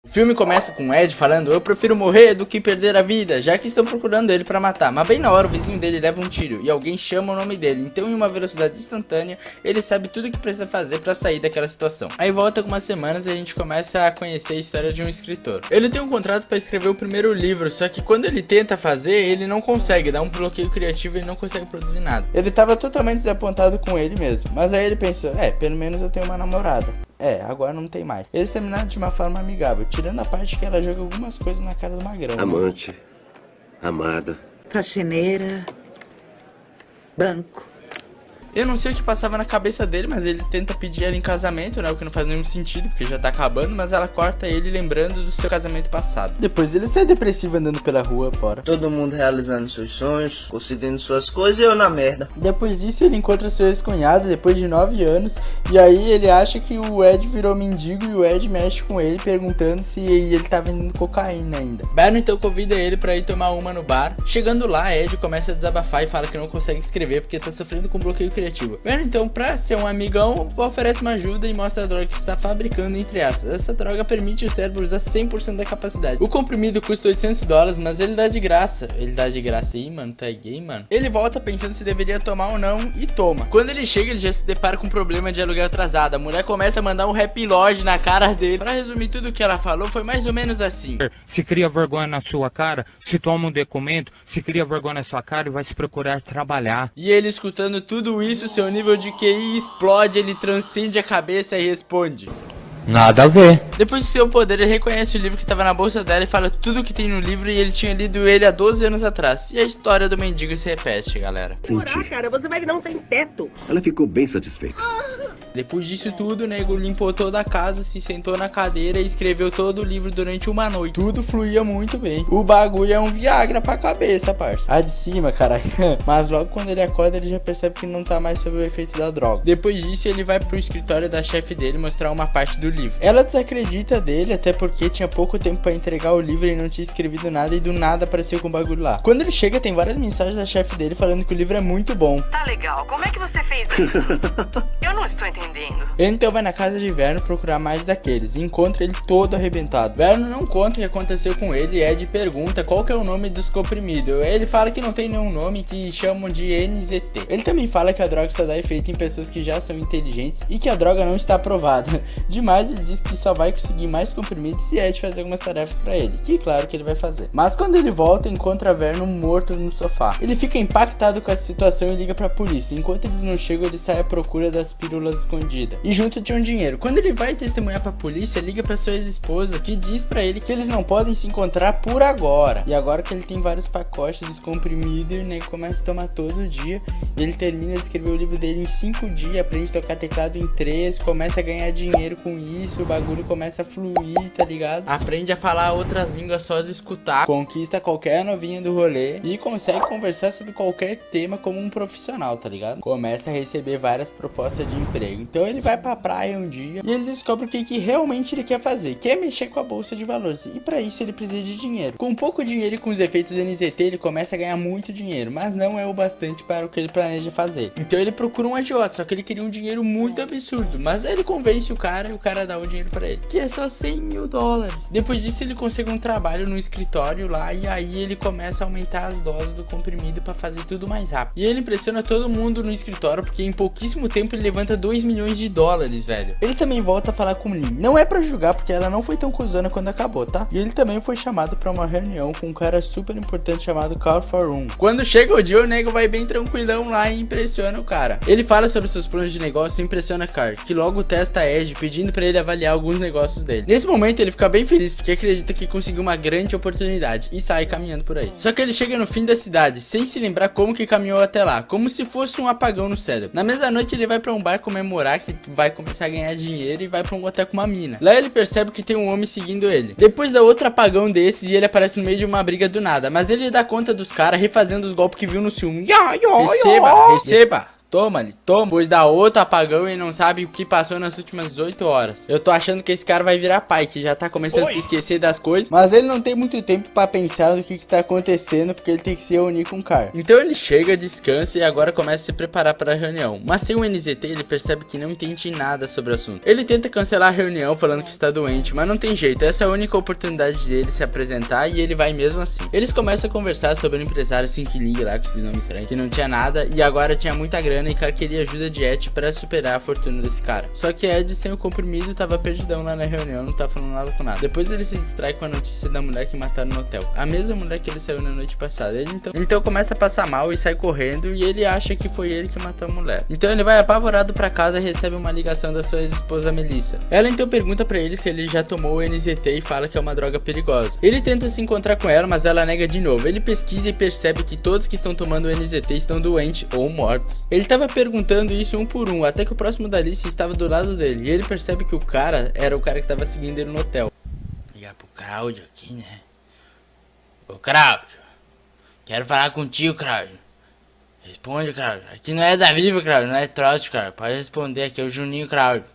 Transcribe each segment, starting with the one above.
O filme começa com o Ed falando: eu prefiro morrer do que perder a vida, já que estão procurando ele pra matar. Mas bem na hora o vizinho dele leva um tiro e alguém chama o nome dele. Então em uma velocidade instantânea ele sabe tudo o que precisa fazer pra sair daquela situação. Aí volta algumas semanas e a gente começa a conhecer a história de um escritor. Ele tem um contrato pra escrever o primeiro livro, só que quando ele tenta fazer ele não consegue, dá um bloqueio criativo e ele não consegue produzir nada. Ele tava totalmente desapontado com ele mesmo, mas aí ele pensou: pelo menos eu tenho uma namorada. Agora não tem mais. Eles terminaram de uma forma amigável, tirando a parte que ela joga algumas coisas na cara do Magrão. Amante, amada, faxineira, banco. Eu não sei o que passava na cabeça dele, mas ele tenta pedir ela em casamento, né? O que não faz nenhum sentido, porque já tá acabando, mas ela corta ele lembrando do seu casamento passado. Depois ele sai depressivo andando pela rua fora. Todo mundo realizando seus sonhos, conseguindo suas coisas e eu na merda. Depois disso ele encontra seu ex-cunhado depois de 9 anos. E aí ele acha que o Ed virou mendigo e o Ed mexe com ele perguntando se ele tá vendendo cocaína ainda. Berno então convida ele pra ir tomar uma no bar. Chegando lá, Ed começa a desabafar e fala que não consegue escrever porque tá sofrendo com bloqueio criativo. Berno então, pra ser um amigão, oferece uma ajuda e mostra a droga que está fabricando, entre aspas. Essa droga permite o cérebro usar 100% da capacidade. O comprimido custa $800, mas ele dá de graça. Ele dá de graça aí, mano, tá gay, mano. Ele volta pensando se deveria tomar ou não e toma. Quando ele chega, ele já se depara com um problema de aluguel atrasado. A mulher começa a mandar um rap lodge na cara dele. Pra resumir tudo o que ela falou, foi mais ou menos assim: se cria vergonha na sua cara, se toma um documento, se cria vergonha na sua cara e vai se procurar trabalhar. E ele escutando tudo isso, seu nível de QI explode, ele transcende a cabeça e responde: Nada a ver. Depois do seu poder, ele reconhece o livro que estava na bolsa dela e fala tudo o que tem no livro, e ele tinha lido ele há 12 anos atrás. E a história do mendigo se repete, galera. Morar, cara, você vai virar um sem teto. ela ficou bem satisfeita. Depois disso tudo, o nego limpou toda a casa, se sentou na cadeira e escreveu todo o livro durante uma noite. Tudo fluía muito bem. O bagulho é um Viagra pra cabeça, parça. A de cima, caralho. Mas logo quando ele acorda, ele já percebe que não tá mais sob o efeito da droga. Depois disso, ele vai pro escritório da chefe dele mostrar uma parte do livro. Ela desacredita dele, até porque tinha pouco tempo pra entregar o livro e não tinha escrevido nada, e do nada apareceu com o bagulho lá. Quando ele chega, tem várias mensagens da chefe dele falando que o livro é muito bom. Tá legal, como é que você fez isso? Eu não estou entendendo. Ele então vai na casa de Verno procurar mais daqueles e encontra ele todo arrebentado. Verno não conta o que aconteceu com ele e Ed pergunta qual que é o nome dos comprimidos. Ele fala que não tem nenhum nome, que chamam de NZT. Ele também fala que a droga só dá efeito em pessoas que já são inteligentes e que a droga não está aprovada. Demais, ele diz que só vai conseguir mais comprimidos se Ed fazer algumas tarefas pra ele, que claro que ele vai fazer. Mas quando ele volta, encontra Verno morto no sofá. Ele fica impactado com a situação e liga pra polícia. Enquanto eles não chegam, ele sai à procura das pílulas escondidas e junto tinha um dinheiro. Quando ele vai testemunhar pra polícia, liga pra sua ex-esposa, que diz pra ele que eles não podem se encontrar por agora. E agora que ele tem vários pacotes dos comprimidos, o nego começa a tomar todo dia. E ele termina de escrever o livro dele em 5 dias, aprende a tocar teclado em 3, começa a ganhar dinheiro com isso, o bagulho começa a fluir, tá ligado? Aprende a falar outras línguas só de escutar, conquista qualquer novinha do rolê e consegue conversar sobre qualquer tema como um profissional, tá ligado? Começa a receber várias propostas de emprego. Então ele vai pra praia um dia e ele descobre o que realmente ele quer fazer, que é mexer com a bolsa de valores, e pra isso ele precisa de dinheiro. Com pouco dinheiro e com os efeitos do NZT, ele começa a ganhar muito dinheiro, mas não é o bastante para o que ele planeja fazer. Então ele procura um agiota, só que ele queria um dinheiro muito absurdo, mas aí ele convence o cara e o cara dá o dinheiro pra ele, que é só $100 mil. Depois disso ele consegue um trabalho no escritório lá, e aí ele começa a aumentar as doses do comprimido pra fazer tudo mais rápido. E ele impressiona todo mundo no escritório, porque em pouquíssimo tempo ele levanta $2 milhões, velho. Ele também volta a falar com Lynn. Não é pra julgar, porque ela não foi tão cuzona quando acabou, tá? E ele também foi chamado pra uma reunião com um cara super importante chamado Carl Farum. Quando chega o dia, o nego vai bem tranquilão lá e impressiona o cara. Ele fala sobre seus planos de negócio e impressiona Carl, que logo testa Ed, pedindo pra ele avaliar alguns negócios dele. Nesse momento ele fica bem feliz, porque acredita que conseguiu uma grande oportunidade e sai caminhando por aí. Só que ele chega no fim da cidade, sem se lembrar como que caminhou até lá, como se fosse um apagão no cérebro. Na mesma noite ele vai pra um bar comemorar que vai começar a ganhar dinheiro e vai pra um hotel com uma mina. Lá ele percebe que tem um homem seguindo ele. Depois dá outro apagão desses e ele aparece no meio de uma briga do nada, mas ele dá conta dos caras refazendo os golpes que viu no filme. Receba! Toma-lhe, toma. Pois dá outro apagão e não sabe o que passou nas últimas 18 horas. Eu tô achando que esse cara vai virar pai, que já tá começando a se esquecer das coisas. Mas ele não tem muito tempo pra pensar no que tá acontecendo, porque ele tem que se reunir com o Carl. Então ele chega, descansa e agora começa a se preparar para a reunião. Mas sem o NZT, ele percebe que não entende nada sobre o assunto. Ele tenta cancelar a reunião falando que está doente, mas não tem jeito. Essa é a única oportunidade dele se apresentar e ele vai mesmo assim. Eles começam a conversar sobre o empresário Think Ling lá, com esse nome estranho, que não tinha nada e agora tinha muita grana e cara queria ajuda de Ed para superar a fortuna desse cara. Só que Ed, sem o comprimido, tava perdidão lá na reunião, não tá falando nada com nada. Depois ele se distrai com a notícia da mulher que mataram no hotel. A mesma mulher que ele saiu na noite passada. Ele então começa a passar mal e sai correndo e ele acha que foi ele que matou a mulher. Então ele vai apavorado pra casa e recebe uma ligação da sua ex-esposa Melissa. Ela então pergunta pra ele se ele já tomou o NZT e fala que é uma droga perigosa. Ele tenta se encontrar com ela, mas ela nega de novo. Ele pesquisa e percebe que todos que estão tomando o NZT estão doentes ou mortos. Ele tava perguntando isso um por um, até que o próximo da lista estava do lado dele. E ele percebe que o cara era o cara que tava seguindo ele no hotel. Vou ligar pro Cláudio aqui, né? Ô Cláudio, quero falar contigo, Cláudio. Responde, Cláudio. Aqui não é da Viva, Cláudio, não é trote, cara. Pode responder, aqui é o Juninho, Cláudio.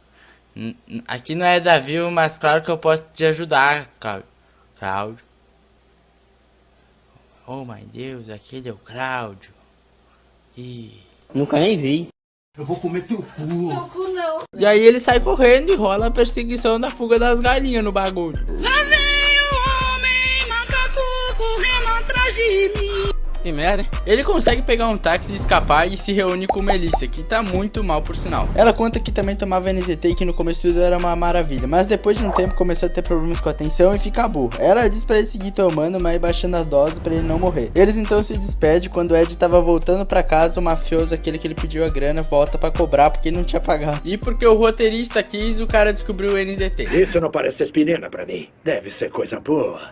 Aqui não é da Viva, mas claro que eu posso te ajudar, Cláudio. Cláudio. Oh, meu Deus, aquele é o Cláudio. Ih. Nunca nem vi. Eu vou comer teu cu. Teu cu não. E aí ele sai correndo e rola a perseguição da fuga das galinhas no bagulho. Lá vem o homem macaco correndo atrás de mim. Que merda, hein? Ele consegue pegar um táxi e escapar e se reúne com Melissa, que tá muito mal por sinal. Ela conta que também tomava NZT e que no começo tudo era uma maravilha, mas depois de um tempo começou a ter problemas com a atenção e fica burro. Ela diz pra ele seguir tomando, mas baixando a dose pra ele não morrer. Eles então se despedem. Quando o Ed tava voltando pra casa, o mafioso, aquele que ele pediu a grana, volta pra cobrar porque ele não tinha pagado. E porque o roteirista quis, o cara descobriu o NZT. Isso não parece aspirina pra mim. Deve ser coisa boa.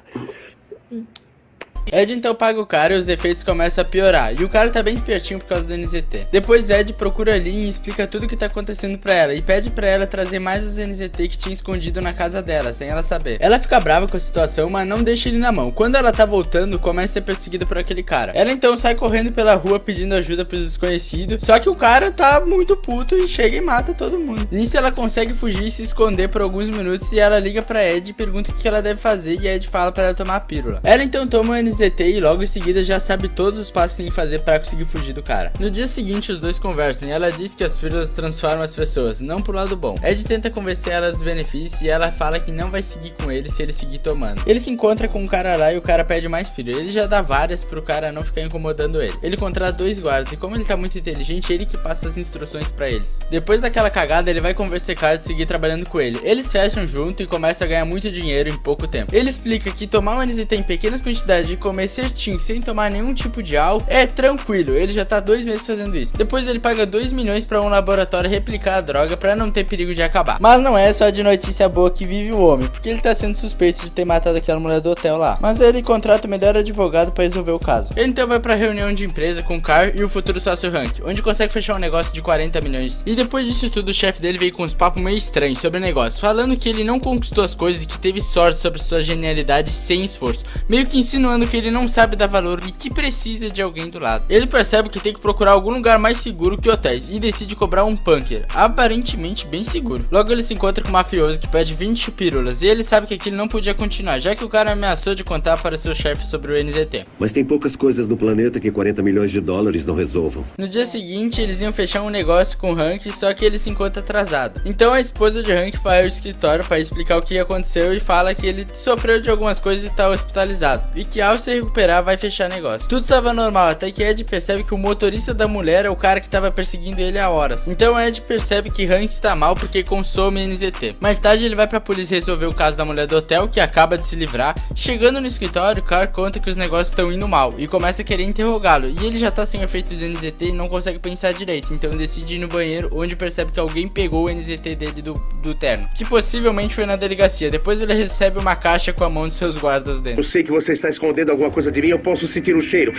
Ed então paga o cara e os efeitos começam a piorar. E o cara tá bem espertinho por causa do NZT. Depois Ed procura a Lynn e explica tudo o que tá acontecendo pra ela. E pede pra ela trazer mais os NZT que tinha escondido na casa dela, sem ela saber. Ela fica brava com a situação, mas não deixa ele na mão. Quando ela tá voltando, começa a ser perseguida por aquele cara. Ela então sai correndo pela rua pedindo ajuda pros desconhecidos. Só que o cara tá muito puto e chega e mata todo mundo. Nisso ela consegue fugir e se esconder por alguns minutos. E ela liga pra Ed e pergunta o que ela deve fazer. E Ed fala pra ela tomar a pílula. Ela então toma o NZT e logo em seguida já sabe todos os passos que tem que fazer para conseguir fugir do cara. No dia seguinte os dois conversam e ela diz que as pílulas transformam as pessoas, não pro lado bom. Ed tenta convencer ela dos benefícios e ela fala que não vai seguir com ele se ele seguir tomando. Ele se encontra com um cara lá e o cara pede mais pílula. Ele já dá várias pro cara não ficar incomodando ele. Ele contrata 2 guardas e como ele tá muito inteligente, ele que passa as instruções para eles. Depois daquela cagada ele vai convencer cara de seguir trabalhando com ele. Eles fecham junto e começam a ganhar muito dinheiro em pouco tempo. Ele explica que tomar um NZT em pequenas quantidades e comer certinho sem tomar nenhum tipo de álcool é tranquilo. Ele já tá 2 meses fazendo isso. Depois ele paga 2 milhões pra um laboratório replicar a droga pra não ter perigo de acabar. Mas não é só de notícia boa que vive o homem, porque ele tá sendo suspeito de ter matado aquela mulher do hotel lá. Mas ele contrata o melhor advogado pra resolver o caso. Ele então vai pra reunião de empresa com o Carl e o futuro sócio Hank, onde consegue fechar um negócio de 40 milhões. E depois disso tudo o chefe dele veio com uns papos meio estranhos sobre o negócio, falando que ele não conquistou as coisas e que teve sorte sobre sua genialidade sem esforço, meio que insinuando que ele não sabe dar valor e que precisa de alguém do lado. Ele percebe que tem que procurar algum lugar mais seguro que hotéis e decide cobrar um punker, aparentemente bem seguro. Logo ele se encontra com um mafioso que pede 20 pílulas e ele sabe que aquilo não podia continuar, já que o cara ameaçou de contar para seu chefe sobre o NZT. Mas tem poucas coisas no planeta que 40 milhões de dólares não resolvam. No dia seguinte eles iam fechar um negócio com o Hank, só que ele se encontra atrasado. Então a esposa de Hank vai ao escritório para explicar o que aconteceu e fala que ele sofreu de algumas coisas e tá hospitalizado, e que ao se recuperar vai fechar negócio. Tudo tava normal, até que Ed percebe que o motorista da mulher é o cara que tava perseguindo ele há horas. Então Ed percebe que Hank está mal porque consome NZT. Mais tarde ele vai pra polícia resolver o caso da mulher do hotel, que acaba de se livrar. Chegando no escritório, Carl conta que os negócios estão indo mal e começa a querer interrogá-lo. E ele já tá sem efeito do NZT e não consegue pensar direito, então decide ir no banheiro, onde percebe que alguém pegou o NZT dele do terno, que possivelmente foi na delegacia. Depois ele recebe uma caixa com a mão de seus guardas dentro. Eu sei que você está escondendo alguma coisa de mim, eu posso sentir o cheiro.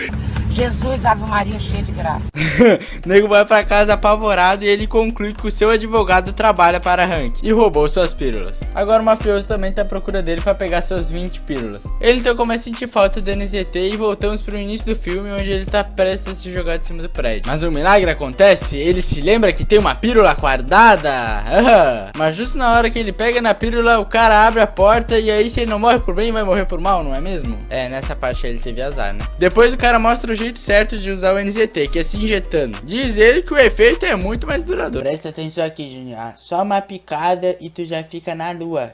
Jesus, Ave Maria, cheia de graça. O nego vai pra casa apavorado e ele conclui que o seu advogado trabalha para Hank e roubou suas pílulas. Agora o mafioso também tá à procura dele pra pegar suas 20 pílulas. Ele então começa a sentir falta do NZT e voltamos pro início do filme, onde ele tá prestes a se jogar de cima do prédio. Mas um milagre acontece, ele se lembra que tem uma pílula guardada. Mas justo na hora que ele pega na pílula, o cara abre a porta e aí se ele não morre por bem, vai morrer por mal, não é mesmo? É, nessa parte aí ele teve azar, né? Depois o cara mostra o jeito certo de usar o NZT, que é se injetando. Diz ele que o efeito é muito mais duradouro. Presta atenção aqui, Junior. Só uma picada e tu já fica na lua.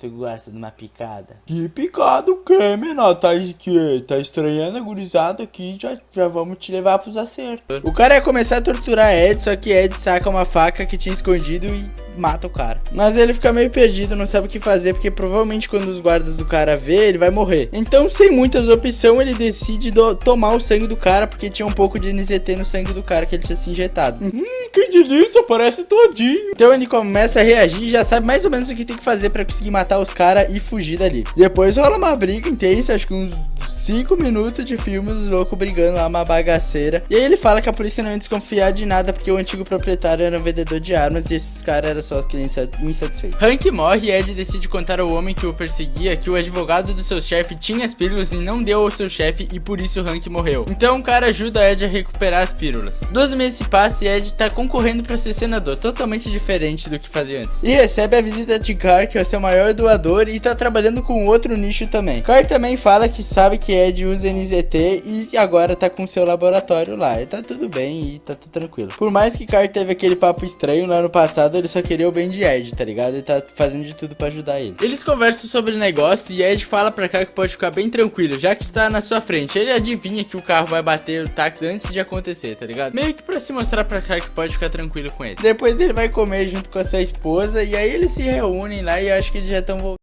Tu gosta de uma picada? Que picada o quê, menor? Tá estranhando a gurizada aqui, já vamos te levar pros acertos. O cara ia começar a torturar Ed, só que Ed saca uma faca que tinha escondido e mata o cara. Mas ele fica meio perdido, não sabe o que fazer, porque provavelmente quando os guardas do cara vê, ele vai morrer. Então, sem muitas opções, ele decide tomar o sangue do cara, porque tinha um pouco de NZT no sangue do cara que ele tinha se injetado. Que delícia, parece todinho. Então ele começa a reagir e já sabe mais ou menos o que tem que fazer pra conseguir matar os caras e fugir dali. Depois rola uma briga intensa, acho que uns 5 minutos de filme, os loucos brigando lá, uma bagaceira. E aí ele fala que a polícia não ia desconfiar de nada, porque o antigo proprietário era um vendedor de armas e esses caras eram só clientes insatisfeitos. Hank morre e Ed decide contar ao homem que o perseguia que o advogado do seu chefe tinha as pílulas e não deu ao seu chefe, e por isso Hank morreu. Então o cara ajuda Ed a recuperar as pílulas. 12 meses se passam e Ed tá concorrendo pra ser senador, totalmente diferente do que fazia antes. E recebe a visita de Carr, que é o seu maior doador, e tá trabalhando com outro nicho também. Carr também fala que sabe que Ed usa NZT e agora tá com seu laboratório lá. E tá tudo bem e tá tudo tranquilo. Por mais que Carr teve aquele papo estranho lá no passado, ele só queria o bem de Ed, tá ligado? Ele tá fazendo de tudo pra ajudar ele. Eles conversam sobre o negócio e Ed fala pra Carr que pode ficar bem tranquilo, já que está na sua frente. Ele adivinha que o carro vai bater o táxi antes de acontecer, tá ligado? Meio que pra se mostrar pra Carr que pode ficar tranquilo com ele. Depois ele vai comer junto com a sua esposa e aí eles se reúnem lá e eu acho que eles já estão voltando.